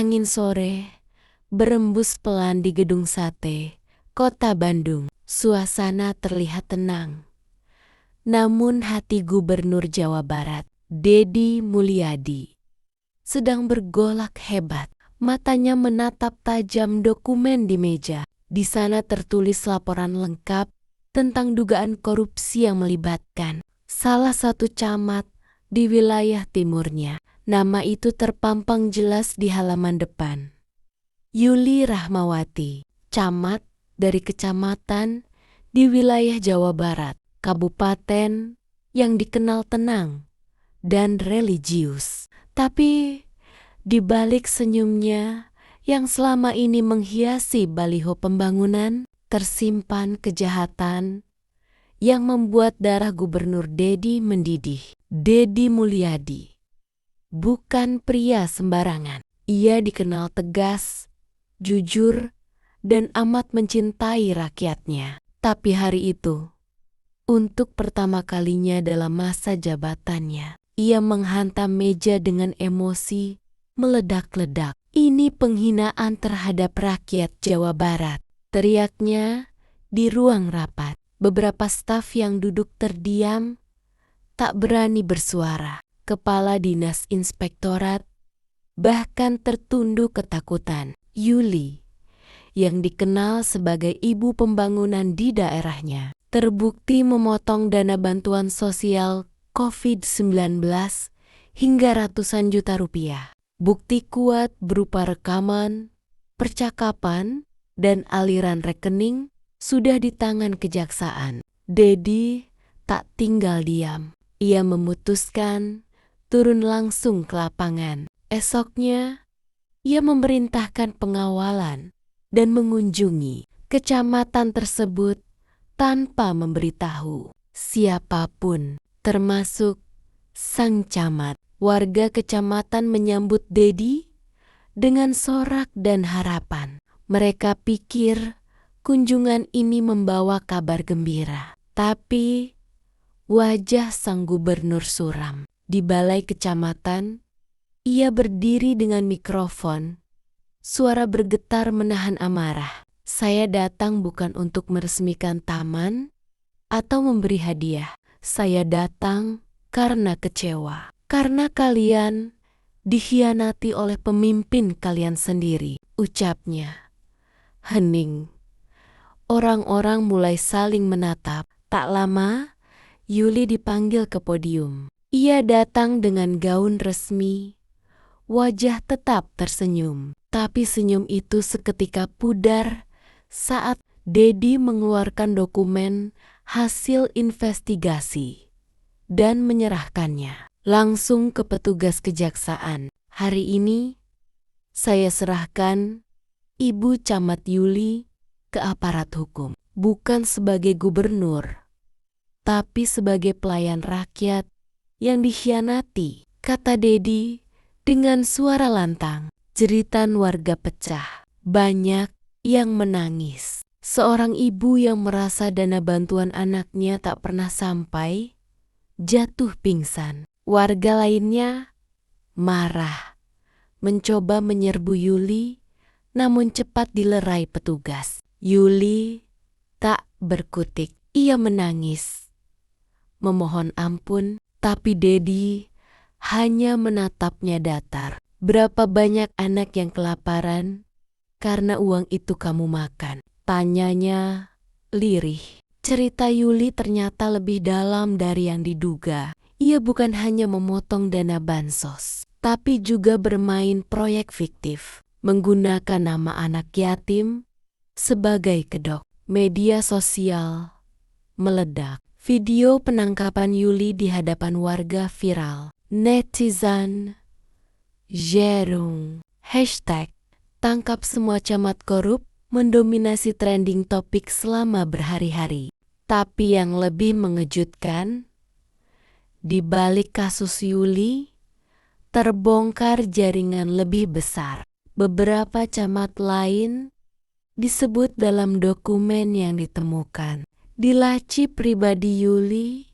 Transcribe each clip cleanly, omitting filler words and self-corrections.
Angin sore berembus pelan di Gedung Sate, Kota Bandung. Suasana terlihat tenang. Namun hati Gubernur Jawa Barat, Deddy Mulyadi, sedang bergolak hebat. Matanya menatap tajam dokumen di meja. Di sana tertulis laporan lengkap tentang dugaan korupsi yang melibatkan salah satu camat di wilayah timurnya. Nama itu terpampang jelas di halaman depan. Yuli Rahmawati, camat dari kecamatan di wilayah Jawa Barat, kabupaten yang dikenal tenang dan religius. Tapi di balik senyumnya yang selama ini menghiasi baliho pembangunan, tersimpan kejahatan yang membuat darah Gubernur Deddy mendidih. Deddy Mulyadi bukan pria sembarangan. Ia dikenal tegas, jujur, dan amat mencintai rakyatnya. Tapi hari itu, untuk pertama kalinya dalam masa jabatannya, ia menghantam meja dengan emosi meledak-ledak. Ini penghinaan terhadap rakyat Jawa Barat, teriaknya di ruang rapat. Beberapa staf yang duduk terdiam tak berani bersuara. Kepala Dinas Inspektorat bahkan tertunduk ketakutan. Yuli, yang dikenal sebagai ibu pembangunan di daerahnya, terbukti memotong dana bantuan sosial COVID-19 hingga ratusan juta rupiah. Bukti kuat berupa rekaman, percakapan, dan aliran rekening sudah di tangan kejaksaan. Deddy tak tinggal diam. Ia memutuskan turun langsung ke lapangan. Esoknya, ia memerintahkan pengawalan dan mengunjungi kecamatan tersebut tanpa memberitahu siapapun, termasuk sang camat. Warga kecamatan menyambut Deddy dengan sorak dan harapan. Mereka pikir kunjungan ini membawa kabar gembira. Tapi wajah sang gubernur suram. Di balai kecamatan, ia berdiri dengan mikrofon. Suara bergetar menahan amarah. Saya datang bukan untuk meresmikan taman atau memberi hadiah. Saya datang karena kecewa. Karena kalian dikhianati oleh pemimpin kalian sendiri, ucapnya. Hening. Orang-orang mulai saling menatap. Tak lama, Yuli dipanggil ke podium. Ia datang dengan gaun resmi. Wajah tetap tersenyum. Tapi senyum itu seketika pudar saat Deddy mengeluarkan dokumen hasil investigasi dan menyerahkannya langsung ke petugas kejaksaan. Hari ini, saya serahkan Ibu Camat Yuli ke aparat hukum. Bukan sebagai gubernur, tapi sebagai pelayan rakyat yang dikhianati, kata Deddy dengan suara lantang. Jeritan warga pecah. Banyak yang menangis. Seorang ibu yang merasa dana bantuan anaknya tak pernah sampai, jatuh pingsan. Warga lainnya marah, mencoba menyerbu Yuli, namun cepat dilerai petugas. Yuli tak berkutik. Ia menangis, memohon ampun, tapi Deddy hanya menatapnya datar. Berapa banyak anak yang kelaparan karena uang itu kamu makan? Tanyanya lirih. Cerita Yuli ternyata lebih dalam dari yang diduga. Ia bukan hanya memotong dana bansos, tapi juga bermain proyek fiktif, menggunakan nama anak yatim sebagai kedok. Media sosial meledak. Video penangkapan Yuli di hadapan warga viral. Netizen Jerung. Hashtag tangkap semua camat korup mendominasi trending topik selama berhari-hari. Tapi yang lebih mengejutkan, di balik kasus Yuli, terbongkar jaringan lebih besar. Beberapa camat lain disebut dalam dokumen yang ditemukan. Di laci pribadi Yuli,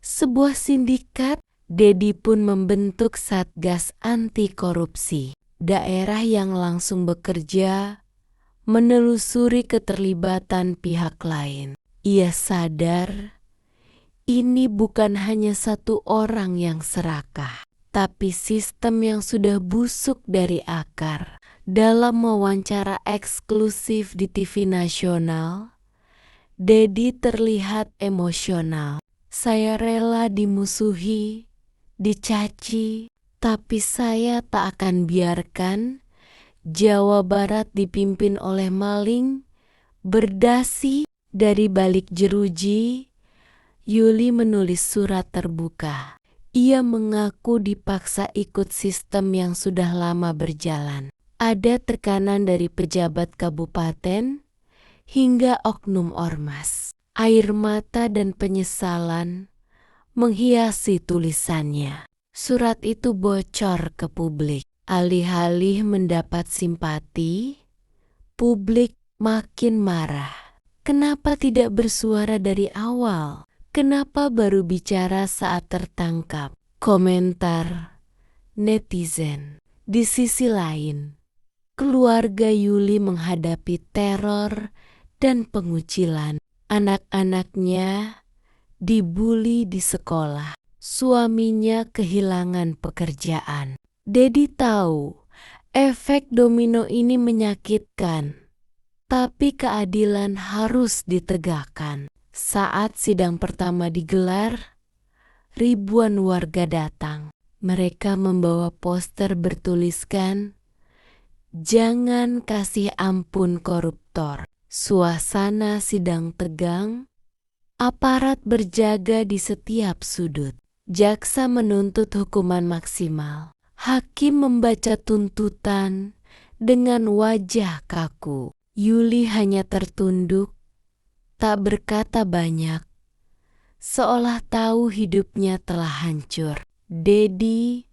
sebuah sindikat, Deddy pun membentuk Satgas Anti Korupsi. daerah yang langsung bekerja menelusuri keterlibatan pihak lain. Ia sadar ini bukan hanya satu orang yang serakah, tapi sistem yang sudah busuk dari akar. Dalam wawancara eksklusif di TV nasional, Dedi terlihat emosional. Saya rela dimusuhi, dicaci, tapi saya tak akan biarkan Jawa Barat dipimpin oleh maling, berdasi. Dari balik jeruji, Yuli menulis surat terbuka. Ia mengaku dipaksa ikut sistem yang sudah lama berjalan. Ada tekanan dari pejabat kabupaten hingga oknum ormas. Air mata dan penyesalan menghiasi tulisannya. Surat itu bocor ke publik. Alih-alih mendapat simpati, publik makin marah. Kenapa tidak bersuara dari awal? Kenapa baru bicara saat tertangkap? Komentar netizen. Di sisi lain, keluarga Yuli menghadapi teror dan pengucilan. Anak-anaknya dibully di sekolah. Suaminya kehilangan pekerjaan. Dedi tahu efek domino ini menyakitkan, tapi keadilan harus ditegakkan. Saat sidang pertama digelar, ribuan warga datang. Mereka membawa poster bertuliskan, "Jangan kasih ampun koruptor." Suasana sidang tegang, aparat berjaga di setiap sudut. Jaksa menuntut hukuman maksimal. Hakim membaca tuntutan dengan wajah kaku. Yuli hanya tertunduk, tak berkata banyak, seolah tahu hidupnya telah hancur. Dedi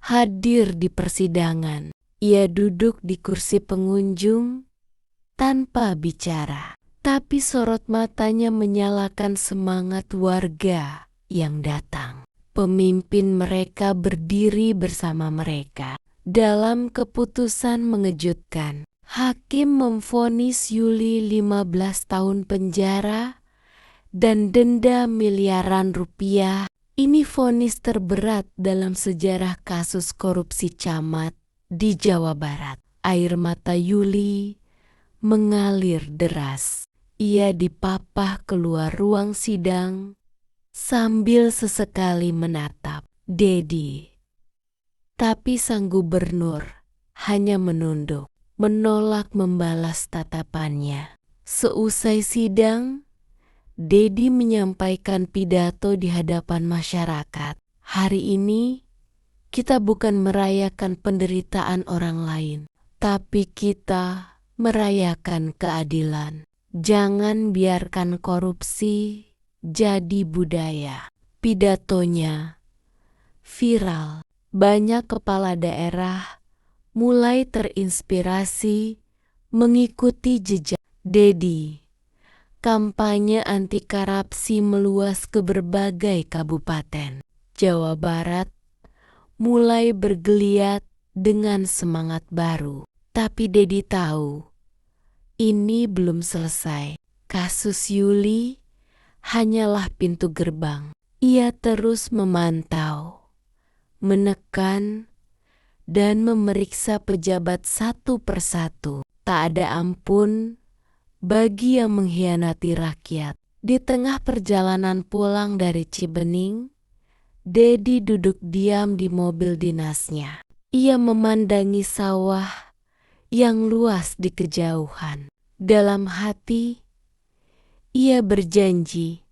hadir di persidangan. Ia duduk di kursi pengunjung tanpa bicara, tapi sorot matanya menyalakan semangat warga yang datang. Pemimpin mereka berdiri bersama mereka. Dalam keputusan mengejutkan, hakim memvonis Yuli 15 tahun penjara dan denda miliaran rupiah. Ini vonis terberat dalam sejarah kasus korupsi camat di Jawa Barat. Air mata Yuli mengalir deras. Ia dipapah keluar ruang sidang sambil sesekali menatap Dedi. Tapi sang gubernur hanya menunduk, menolak membalas tatapannya. Seusai sidang, Dedi menyampaikan pidato di hadapan masyarakat. Hari ini, kita bukan merayakan penderitaan orang lain, tapi kita merayakan keadilan. Jangan biarkan korupsi jadi budaya. Pidatonya viral. Banyak kepala daerah mulai terinspirasi mengikuti jejak Dedi. Kampanye anti korupsi meluas ke berbagai kabupaten. Jawa Barat mulai bergeliat dengan semangat baru. Tapi Dedi tahu, ini belum selesai. Kasus Yuli hanyalah pintu gerbang. Ia terus memantau, menekan, dan memeriksa pejabat satu persatu. Tak ada ampun bagi yang mengkhianati rakyat. Di tengah perjalanan pulang dari Cibening, Dedi duduk diam di mobil dinasnya. Ia memandangi sawah yang luas di kejauhan. Dalam hati, ia berjanji,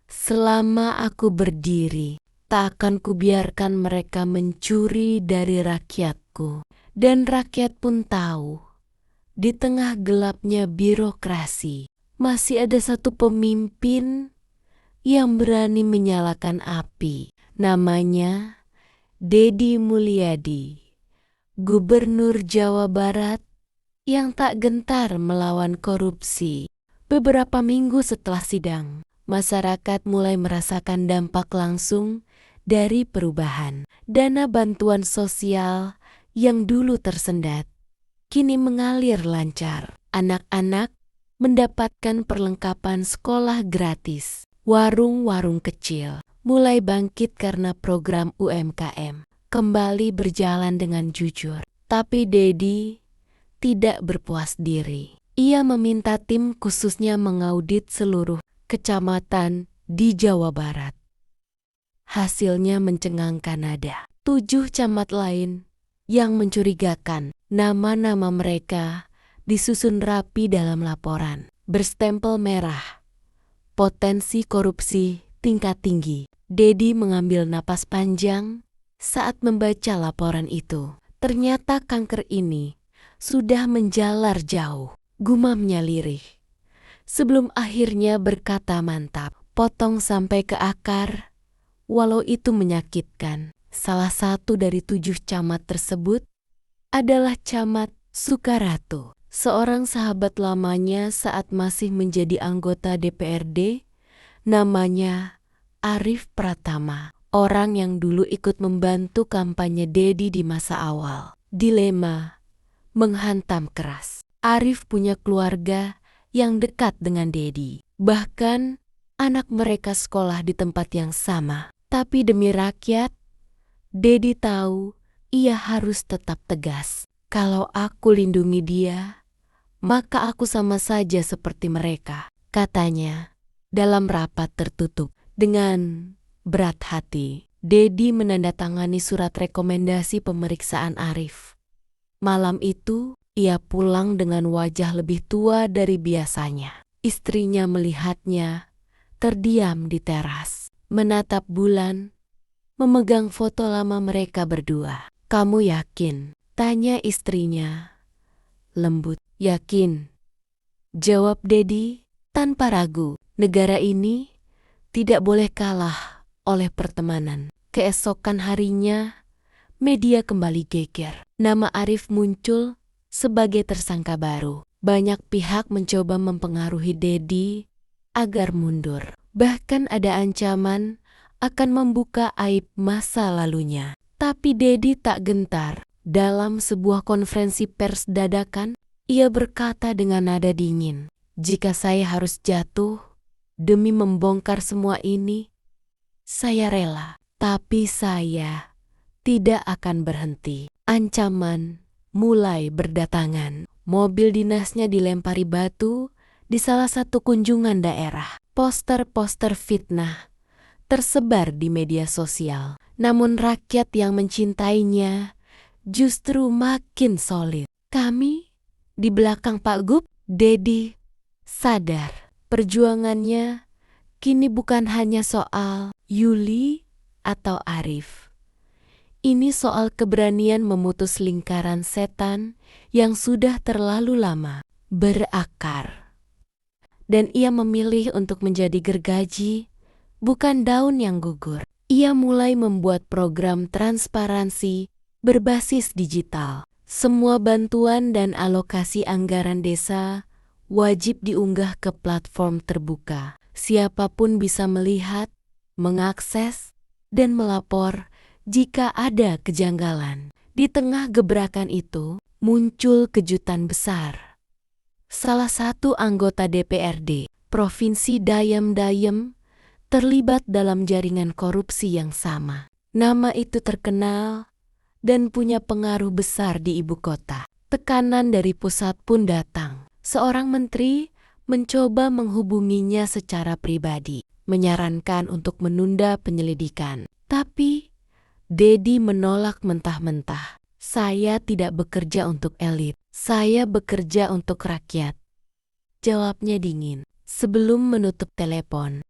selama aku berdiri, tak akan kubiarkan mereka mencuri dari rakyatku. Dan rakyat pun tahu, di tengah gelapnya birokrasi, masih ada satu pemimpin yang berani menyalakan api. Namanya Dedi Mulyadi, Gubernur Jawa Barat yang tak gentar melawan korupsi. Beberapa minggu setelah sidang, masyarakat mulai merasakan dampak langsung dari perubahan. Dana bantuan sosial yang dulu tersendat, kini mengalir lancar. Anak-anak mendapatkan perlengkapan sekolah gratis. Warung-warung kecil mulai bangkit karena program UMKM kembali berjalan dengan jujur. Tapi Dedi tidak berpuas diri. Ia meminta tim khususnya mengaudit seluruh kecamatan di Jawa Barat. Hasilnya mencengangkan nada. 7 camat lain yang mencurigakan, nama-nama mereka disusun rapi dalam laporan, berstempel merah. Potensi korupsi tingkat tinggi. Dedi mengambil napas panjang saat membaca laporan itu. Ternyata kanker ini sudah menjalar jauh, gumamnya lirih. Sebelum akhirnya berkata mantap, potong sampai ke akar. Walau itu menyakitkan, salah satu dari 7 camat tersebut adalah Camat Sukaratu, seorang sahabat lamanya saat masih menjadi anggota DPRD, namanya Arif Pratama, orang yang dulu ikut membantu kampanye Dedi di masa awal. Dilema menghantam keras. Arif punya keluarga yang dekat dengan Dedi. Bahkan anak mereka sekolah di tempat yang sama. Tapi demi rakyat, Dedi tahu ia harus tetap tegas. Kalau aku lindungi dia, maka aku sama saja seperti mereka, katanya dalam rapat tertutup. Dengan berat hati, Dedi menandatangani surat rekomendasi pemeriksaan Arif. Malam itu, ia pulang dengan wajah lebih tua dari biasanya. Istrinya melihatnya terdiam di teras, menatap bulan, memegang foto lama mereka berdua. "Kamu yakin?" tanya istrinya. Lembut. "Yakin," jawab Dedi tanpa ragu. Negara ini tidak boleh kalah oleh pertemanan. Keesokan harinya, media kembali geger. Nama Arif muncul sebagai tersangka baru. Banyak pihak mencoba mempengaruhi Dedi agar mundur. Bahkan ada ancaman akan membuka aib masa lalunya. Tapi Dedi tak gentar. Dalam sebuah konferensi pers dadakan, ia berkata dengan nada dingin, "Jika saya harus jatuh demi membongkar semua ini, saya rela. Tapi saya tidak akan berhenti." Ancaman mulai berdatangan. Mobil dinasnya dilempari batu di salah satu kunjungan daerah. Poster-poster fitnah tersebar di media sosial. Namun rakyat yang mencintainya justru makin solid. "Kami di belakang Pak Gub." Dedi sadar perjuangannya kini bukan hanya soal Yuli atau Arif. Ini soal keberanian memutus lingkaran setan yang sudah terlalu lama berakar. Dan ia memilih untuk menjadi gergaji, bukan daun yang gugur. Ia mulai membuat program transparansi berbasis digital. Semua bantuan dan alokasi anggaran desa wajib diunggah ke platform terbuka. Siapapun bisa melihat, mengakses, dan melapor jika ada kejanggalan. Di tengah gebrakan itu, muncul kejutan besar. Salah satu anggota DPRD Provinsi Dayem terlibat dalam jaringan korupsi yang sama. Nama itu terkenal dan punya pengaruh besar di ibu kota. Tekanan dari pusat pun datang. Seorang menteri mencoba menghubunginya secara pribadi, menyarankan untuk menunda penyelidikan. Tapi Dedi menolak mentah-mentah. "Saya tidak bekerja untuk elit, saya bekerja untuk rakyat," jawabnya dingin. Sebelum menutup telepon,